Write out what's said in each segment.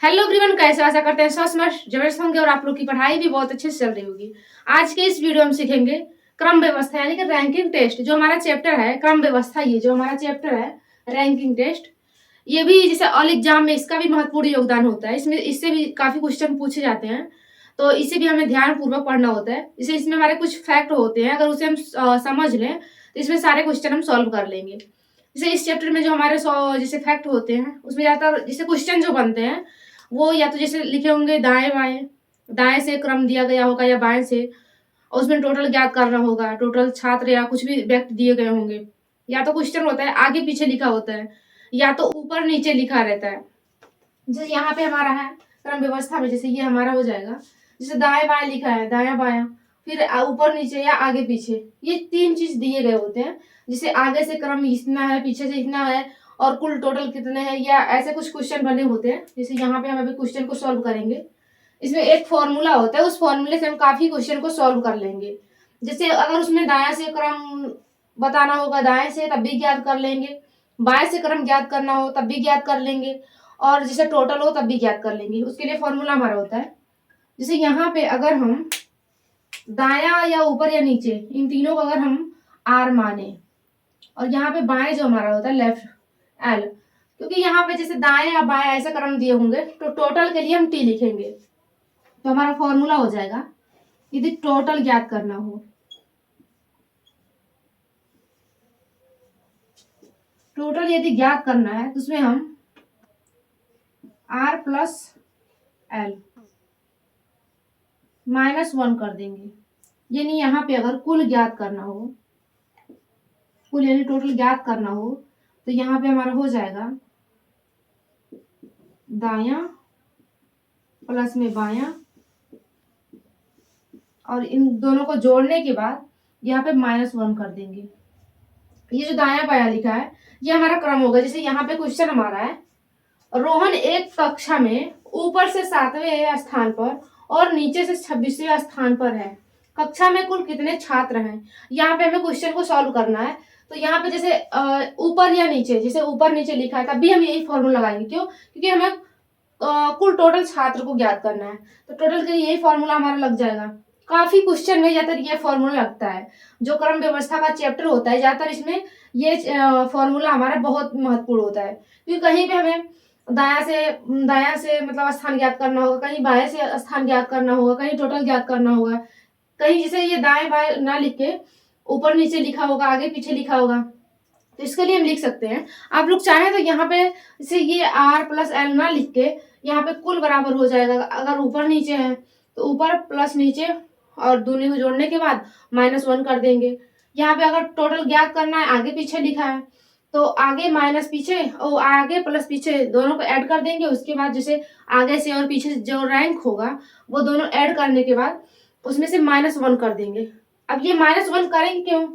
Hello everyone, कैसे आशा करते हैं स्वस्थ मस्त जबरदस्त होंगे और आप लोग की पढ़ाई भी बहुत अच्छे से चल रही होगी। आज के इस वीडियो में सीखेंगे क्रम व्यवस्था यानी कि रैंकिंग टेस्ट। जो हमारा चैप्टर है क्रम व्यवस्था, ये जो हमारा चैप्टर है रैंकिंग टेस्ट, ये भी जैसे ऑल एग्जाम में इसका भी महत्वपूर्ण योगदान होता है। इसमें इससे भी काफी क्वेश्चन पूछे जाते हैं, तो इसे भी हमें ध्यान पूर्वक पढ़ना होता है। जैसे इसमें हमारे कुछ फैक्ट होते हैं, अगर उसे हम समझ लें तो इसमें सारे क्वेश्चन हम सॉल्व कर लेंगे। जैसे इस चैप्टर में जो हमारे जैसे फैक्ट होते हैं, उसमें ज्यादातर जैसे क्वेश्चन जो बनते हैं वो या तो जैसे लिखे होंगे दाएं बाएं, दाएं से क्रम दिया गया होगा या बाएं से, और उसमें टोटल ज्ञात करना होगा, टोटल छात्र या कुछ भी व्यक्ति दिए गए होंगे। या तो क्वेश्चन होता है आगे पीछे लिखा होता है, या तो ऊपर नीचे लिखा रहता है। जैसे यहाँ पे हमारा है क्रम व्यवस्था में, जैसे ये हमारा हो जाएगा, जैसे दाएं बाएं लिखा है, दाया बाया, फिर ऊपर नीचे या आगे पीछे, ये तीन चीज दिए गए होते हैं। जैसे आगे से क्रम इतना है, पीछे से इतना है, और कुल टोटल कितने हैं, या ऐसे कुछ क्वेश्चन बने होते हैं। जैसे यहाँ पे हम अभी क्वेश्चन को सॉल्व करेंगे, इसमें एक फॉर्मूला होता है, उस फॉर्मूले से हम काफी क्वेश्चन को सॉल्व कर लेंगे। जैसे अगर उसमें दाया से क्रम बताना होगा, दाएं से तब भी ज्ञात कर लेंगे, बाएं से क्रम ज्ञात करना हो तब भी ज्ञात कर लेंगे, और जैसे टोटल हो तब भी ज्ञात कर लेंगे। उसके लिए फॉर्मूला हमारा होता है, जैसे यहाँ पे अगर हम दाया या ऊपर या नीचे इन तीनों को अगर हम आर माने, और यहाँ पे बाएं जो हमारा होता है लेफ्ट एल, क्योंकि यहाँ पे जैसे दाएं या बाएं ऐसे क्रम दिए होंगे तो टोटल के लिए हम टी लिखेंगे। तो हमारा फॉर्मूला हो जाएगा, यदि टोटल ज्ञात करना हो, टोटल यदि ज्ञात करना है तो उसमें हम आर प्लस एल -1 कर देंगे। यानी यहाँ पे अगर कुल ज्ञात करना हो, कुल यानी टोटल ज्ञात करना हो, तो यहाँ पे हमारा हो जाएगा दाया प्लस में बाया, और इन दोनों को जोड़ने के बाद यहाँ पे -1 कर देंगे। ये जो दाया बाया लिखा है ये हमारा क्रम होगा। जैसे यहाँ पे क्वेश्चन हमारा है, रोहन एक कक्षा में ऊपर से 7वें स्थान पर और नीचे से 26वें स्थान पर है, कक्षा में कुल कितने छात्र हैं। यहाँ पे हमें क्वेश्चन को सॉल्व करना है। तो यहाँ पे जैसे ऊपर या नीचे, जैसे ऊपर नीचे लिखा है तब भी हम यही फॉर्मूला लगाएंगे। क्यों? क्योंकि हमें कुल टोटल छात्र को ज्ञात करना है, तो टोटल के लिए यही फॉर्मूला हमारा लग जाएगा। काफी क्वेश्चन में ज्यादातर ये फॉर्मूला लगता है। जो क्रम व्यवस्था का चैप्टर होता है ज्यादातर इसमें ये फॉर्मूला हमारा बहुत महत्वपूर्ण होता है, क्योंकि कहीं पे हमें दाया से मतलब स्थान ज्ञात करना होगा, कहीं बाएं से स्थान ज्ञात करना होगा, कहीं टोटल ज्ञात करना होगा, कहीं जैसे ये दाएं बाएं ना लिख के ऊपर नीचे लिखा होगा, आगे पीछे लिखा होगा। तो इसके लिए हम लिख सकते हैं, आप लोग चाहें तो यहाँ पे जैसे ये आर प्लस एल ना लिख के यहाँ पे कुल बराबर हो जाएगा। अगर ऊपर नीचे है तो ऊपर प्लस नीचे, और दोनों को जोड़ने के बाद -1 कर देंगे। यहाँ पे अगर टोटल ज्ञात करना है, आगे पीछे लिखा है, तो आगे माइनस पीछे और आगे प्लस पीछे दोनों को ऐड कर देंगे। उसके बाद जैसे आगे से और पीछे जो रैंक होगा वो दोनों ऐड करने के बाद उसमें से -1 कर देंगे। अब ये -1 करेंगे क्यों,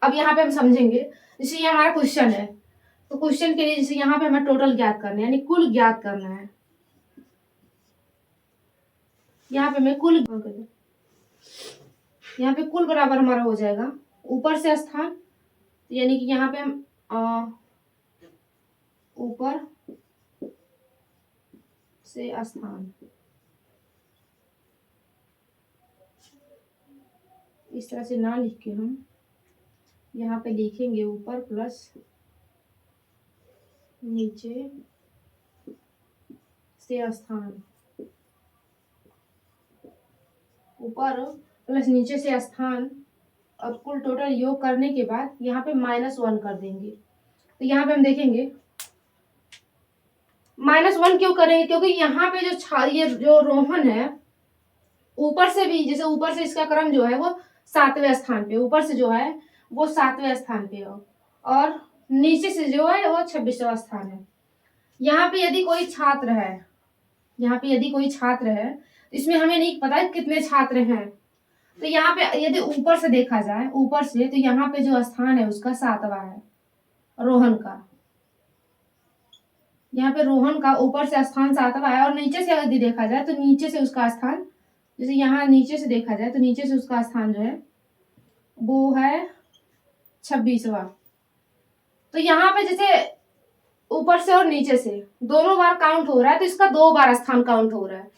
अब यहाँ पे हम समझेंगे। जैसे ये हमारा क्वेश्चन है, तो क्वेश्चन के लिए जैसे यहाँ पे हमें टोटल ज्ञात करना है यानी कुल ज्ञात करना है। यहाँ पे हमें कुल, यहाँ पे कुल बराबर हमारा हो जाएगा ऊपर से स्थान, यानी कि यहाँ पे हम ऊपर से स्थान इस तरह से ना लिख के हम यहाँ पे लिखेंगे ऊपर प्लस नीचे से स्थान, ऊपर प्लस नीचे से स्थान, और कुल टोटल योग करने के बाद यहाँ पे -1 कर देंगे। तो यहाँ पे हम देखेंगे -1 क्यों करेंगे, क्योंकि यहाँ पे ये जो रोहन है ऊपर से भी, जैसे ऊपर से इसका क्रम जो है वो 7वें स्थान पे, ऊपर से जो है वो 7वें स्थान पे हो, और नीचे से जो है वो 26वां स्थान है। यहाँ पे यदि कोई छात्र है, यहाँ पे यदि कोई छात्र है, तो इसमें हमें नहीं पता है कितने छात्र हैं। तो यहाँ पे यदि ऊपर से देखा जाए, ऊपर से, तो यहाँ पे जो स्थान है उसका 7वां है रोहन का। यहाँ पे रोहन का ऊपर से स्थान 7वां है, और नीचे से यदि देखा जाए तो नीचे से उसका स्थान, जैसे यहाँ नीचे से देखा जाए तो नीचे से उसका स्थान जो है वो है 26वां। तो यहाँ पे जैसे ऊपर से और नीचे से दोनों बार काउंट हो रहा है, तो इसका 2 बार स्थान काउंट हो रहा है।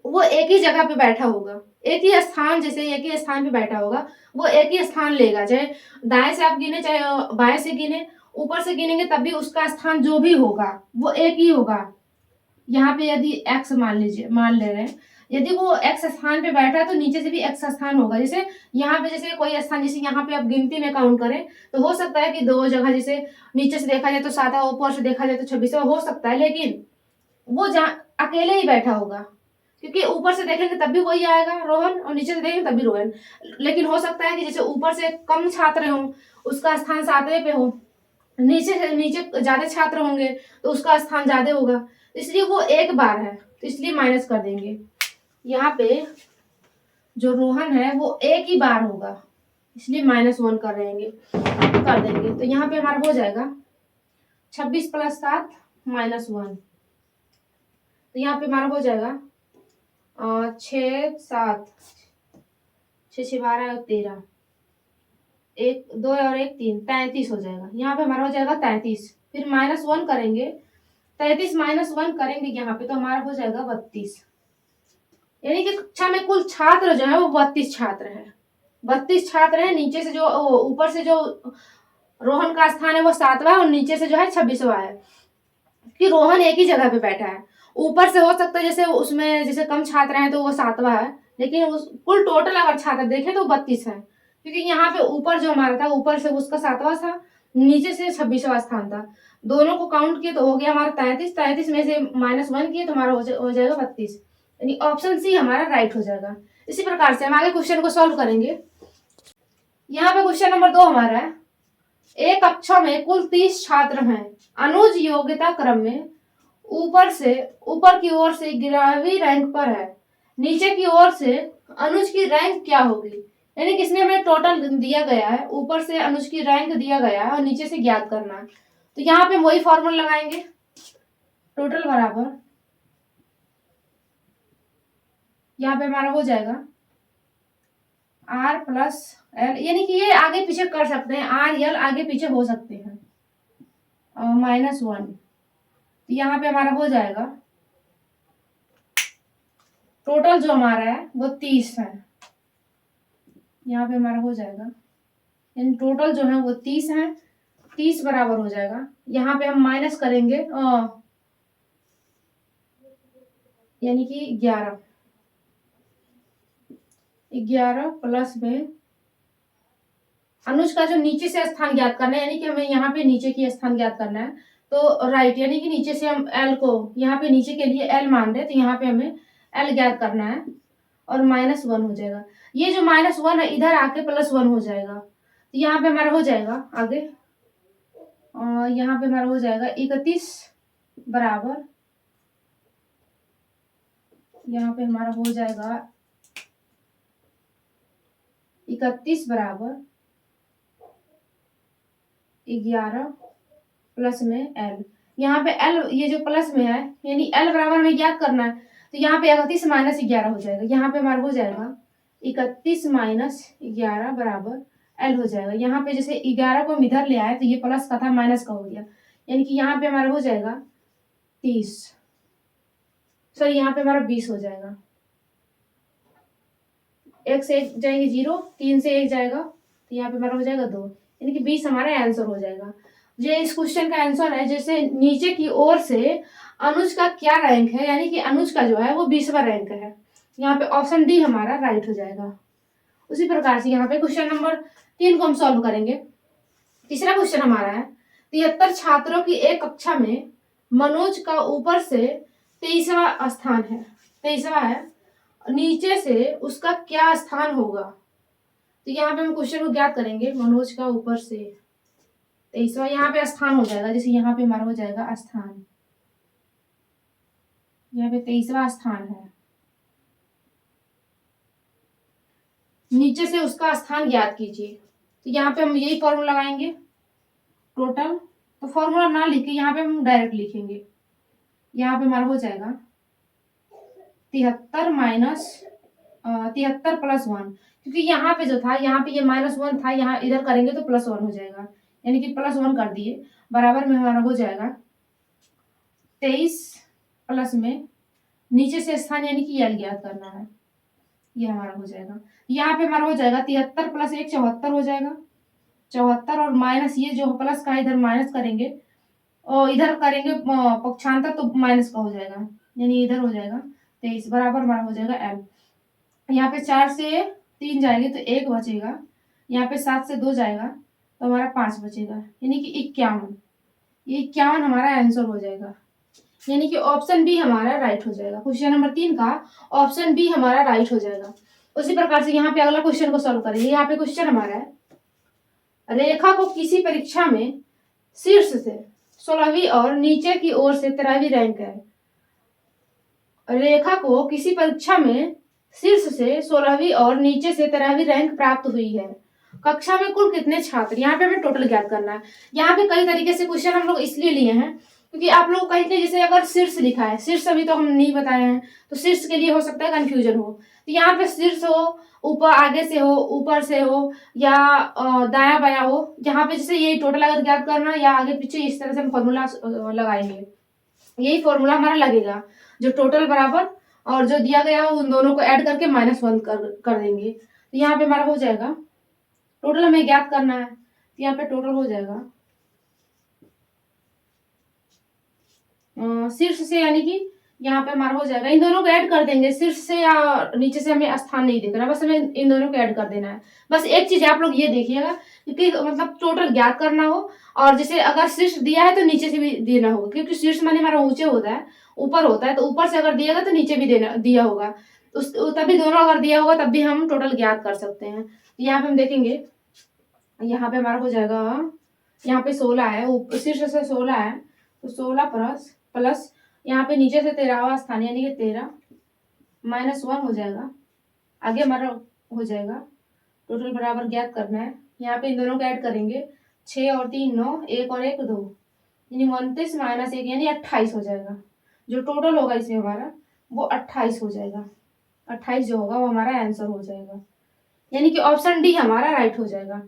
वो एक ही जगह पे बैठा होगा, एक ही स्थान, जैसे एक ही स्थान पे बैठा होगा, वो एक ही स्थान लेगा, चाहे दाएं से आप गिने चाहे बाएं से गिने, ऊपर से गिनेंगे तब भी उसका स्थान जो भी होगा वो एक ही होगा। यहाँ पे यदि x मान ले रहे हैं, यदि वो x स्थान पे बैठा है तो नीचे से भी x स्थान होगा। जैसे यहाँ पे जैसे कोई स्थान, जैसे यहाँ पे आप गिनती में काउंट करें तो हो सकता है कि 2 जगह, जैसे नीचे से देखा जाए तो 7, ऊपर से देखा जाए तो 26 हो सकता है, लेकिन वो जहाँ अकेले ही बैठा होगा, क्योंकि ऊपर से देखेंगे तब भी वही आएगा रोहन, और नीचे से देखेंगे तब भी रोहन। लेकिन हो सकता है कि जैसे ऊपर से कम छात्र हों, उसका स्थान 7वें पे हो, नीचे ज्यादा छात्र होंगे तो उसका स्थान ज्यादा होगा, इसलिए वो एक बार है, तो इसलिए माइनस कर देंगे। यहाँ पे जो रोहन है वो एक ही बार होगा, इसलिए -1 कर देंगे। तो यहाँ पे हमारा हो जाएगा 26 + 7 -1। तो यहाँ पे हमारा हो जाएगा 6 7 6 12 और 13, 1 2 और 1 3, 33 हो जाएगा। यहाँ पे हमारा हो जाएगा 33, फिर -1 करेंगे, 33 -1 करेंगे यहाँ पे, तो हमारा हो जाएगा 32। यानी कि कक्षा में कुल छात्र जो है वो 32 छात्र है। 32 छात्र है, नीचे से जो ऊपर से जो रोहन का स्थान है वो 7वां और नीचे से जो है 26वां है, कि रोहन एक ही जगह पे बैठा है। ऊपर से हो सकता है जैसे उसमें जैसे कम छात्र हैं तो वो 7वां है, लेकिन उस कुल टोटल अगर छात्र देखें तो 32 है, क्योंकि यहाँ पे ऊपर जो हमारा था, ऊपर से उसका 7वां था, नीचे से 26वां स्थान था, दोनों को काउंट किए तो हो गया हमारा 33। 33 में से -1 किए तो हमारा हो जाएगा 32, यानी ऑप्शन सी हमारा राइट हो जाएगा। इसी प्रकार से हम आगे क्वेश्चन को सॉल्व करेंगे। यहाँ पे क्वेश्चन नंबर 2 हमारा है, एक कक्षा में कुल 30 छात्र हैं, अनुज योग्यता क्रम में ऊपर की ओर से 11वीं रैंक पर है, नीचे की ओर से अनुज की रैंक क्या होगी। यानी कि इसमें हमें टोटल दिया गया है, ऊपर से अनुज की रैंक दिया गया है और नीचे से ज्ञात करना है। तो यहाँ पे वही फॉर्मूला लगाएंगे, टोटल बराबर, यहाँ पे हमारा हो जाएगा R + L, यानी कि ये आगे पीछे कर सकते हैं, R L आगे पीछे हो सकते हैं, -1। तो यहाँ पे हमारा हो जाएगा टोटल जो हमारा है वो 30 है। यहाँ पे हमारा हो जाएगा, यानी टोटल जो है वो 30 है, 30 बराबर हो जाएगा। यहाँ पे हम माइनस करेंगे, यानी कि 11 प्लस में अनुज का जो नीचे से स्थान ज्ञात करना है, यानी कि हमें यहाँ पे नीचे की स्थान ज्ञात करना है, तो राइट, यानी कि नीचे से हम L को यहाँ पे नीचे के लिए L मान रहे, तो यहाँ पे हमें L ज्ञात करना है और -1 हो जाएगा। ये जो -1 है इधर आके +1 हो जाएगा, तो यहाँ पे हमारा हो जाएगा आगे, और यहाँ पे हमारा हो जाएगा 31 बराबर, यहाँ पे हमारा हो जाएगा 31 बराबर 11 प्लस में L। यहाँ पे L ये जो प्लस में है, यानी L बराबर हमें ज्ञात करना है, तो यहाँ पे 31 - 11 हो जाएगा। यहाँ पे हमारा हो जाएगा 31 - 11 बराबर L हो जाएगा। यहाँ पे जैसे 11 को हम इधर ले आए तो ये प्लस का था, माइनस का हो गया, यानी कि यहाँ पे हमारा हो जाएगा 30, सॉरी यहाँ पे हमारा 20 हो जाएगा। 1 से 1 जाएंगे 0, 3 से 1 जाएगा तो यहाँ पे हमारा हो जाएगा 2, यानी कि 20 हमारा आंसर हो जाएगा। ये इस क्वेश्चन का आंसर है। जैसे नीचे की ओर से अनुज का क्या रैंक है, यानी कि अनुज का जो है वो 20वां रैंक है, यहाँ पे ऑप्शन डी हमारा राइट हो जाएगा। उसी प्रकार से यहाँ पे क्वेश्चन नंबर 3 को हम सॉल्व करेंगे। तीसरा क्वेश्चन हमारा है, 73 छात्रों की एक कक्षा में मनोज का ऊपर से 23वां स्थान है, 23वां है, नीचे से उसका क्या स्थान होगा। तो यहाँ पे हम क्वेश्चन को ज्ञात करेंगे, मनोज का ऊपर से 23वां, यहाँ पे स्थान हो जाएगा, जैसे यहाँ पे हमारा हो जाएगा स्थान, यहाँ पे 23वां स्थान है, नीचे से उसका स्थान ज्ञात कीजिए। तो यहाँ पे हम यही फॉर्मूला लगाएंगे टोटल, तो फॉर्मूला ना लिखे यहाँ पे हम डायरेक्ट लिखेंगे। यहाँ पे हमारा हो जाएगा 73 + 1, क्योंकि यहाँ पे जो था, यहाँ पे ये -1 था, यहाँ इधर करेंगे तो +1 हो जाएगा, यानी कि +1 कर दिए, बराबर में हमारा हो जाएगा 23 प्लस में नीचे से स्थान यानी कि यल ज्ञात करना है, ये हमारा हो जाएगा। यहाँ पे हमारा हो जाएगा 73 + 1 74 हो जाएगा, 74 और माइनस ये जो प्लस का इधर माइनस करेंगे और इधर करेंगे पक्षांतर तो माइनस का हो जाएगा, यानी इधर हो जाएगा 23 बराबर हमारा हो जाएगा m। यहाँ पे 4 से 3 जाएंगे तो 1 बचेगा, यहाँ पे 7 से 2 जाएगा तो हमारा 5 बचेगा, यानी कि 51। ये 51 हमारा आंसर हो जाएगा, यानी कि ऑप्शन बी हमारा राइट हो जाएगा। क्वेश्चन नंबर 3 का ऑप्शन बी हमारा राइट हो जाएगा। उसी प्रकार से यहाँ पे अगला क्वेश्चन को सॉल्व करेंगे। यहाँ पे क्वेश्चन हमारा है, रेखा को किसी परीक्षा में शीर्ष से 16वीं और नीचे की ओर से 13वीं रैंक है। रेखा को किसी परीक्षा में शीर्ष से 16वीं और नीचे से 13वीं रैंक प्राप्त हुई है। कक्षा में कुल कितने छात्र, यहाँ पे हमें टोटल ज्ञात करना है। यहाँ पे कई तरीके से क्वेश्चन हम लोग इसलिए लिए हैं क्योंकि आप लोग कहीं कहीं जैसे अगर शीर्ष लिखा है, शीर्ष अभी तो हम नहीं बताए हैं, तो शीर्ष के लिए हो सकता है कंफ्यूजन हो, तो यहाँ पे शीर्ष हो, ऊपर आगे से हो, ऊपर से हो या दाया बाया हो, यहाँ पे जैसे यही टोटल अगर ज्ञात करना या आगे पीछे इस तरह से हम फॉर्मूला लगाएंगे, यही फॉर्मूला हमारा लगेगा, जो टोटल बराबर और जो दिया गया हो उन दोनों को ऐड करके -1 कर देंगे। तो यहाँ पे हमारा हो जाएगा, टोटल हमें ज्ञात करना है, तो यहाँ पे टोटल हो जाएगा शीर्ष से, यानी कि यहाँ पे हमारा हो जाएगा, इन दोनों को ऐड कर देंगे, शीर्ष से या नीचे से हमें स्थान नहीं देखना, बस हमें इन दोनों को ऐड कर देना है। बस एक चीज आप लोग ये देखिएगा क्योंकि मतलब टोटल ज्ञात करना हो, और जैसे अगर शीर्ष दिया है तो नीचे से भी देना होगा, क्योंकि शीर्ष माने हमारा ऊंचे होता है, ऊपर होता है, तो ऊपर से अगर दिएगा तो नीचे भी देना दिया होगा, उस तभी दोनों अगर दिया होगा तब भी हम टोटल ज्ञात कर सकते हैं। यहाँ पे हम देखेंगे, यहाँ पे हमारा हो जाएगा, यहाँ पे 16 है, शीर्ष से 16 है तो 16 प्लस यहाँ पे नीचे से 13वां स्थान यानी कि 13 -1 हो जाएगा, आगे हमारा हो जाएगा टोटल बराबर ज्ञात करना है। यहाँ पे इन दोनों को ऐड करेंगे, 6 और 3 9, 1 और 1 2, यानी 29 - 1 यानी 28 हो जाएगा। जो टोटल होगा इसमें हमारा वो 28 हो जाएगा, 28 जो होगा वो हमारा आंसर हो जाएगा, यानी कि ऑप्शन डी हमारा राइट हो जाएगा।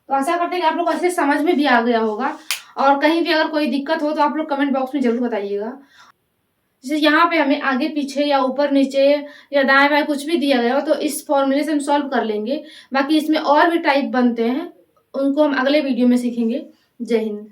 तो आशा करते हैं कि आप लोग अच्छे समझ में भी आ गया होगा, और कहीं भी अगर कोई दिक्कत हो तो आप लोग कमेंट बॉक्स में जरूर बताइएगा। जैसे यहाँ पे हमें आगे पीछे या ऊपर नीचे या दाएं बाएं कुछ भी दिया गया हो तो इस फॉर्मूले से हम सॉल्व कर लेंगे। बाकी इसमें और भी टाइप बनते हैं, उनको हम अगले वीडियो में सीखेंगे। जय हिंद।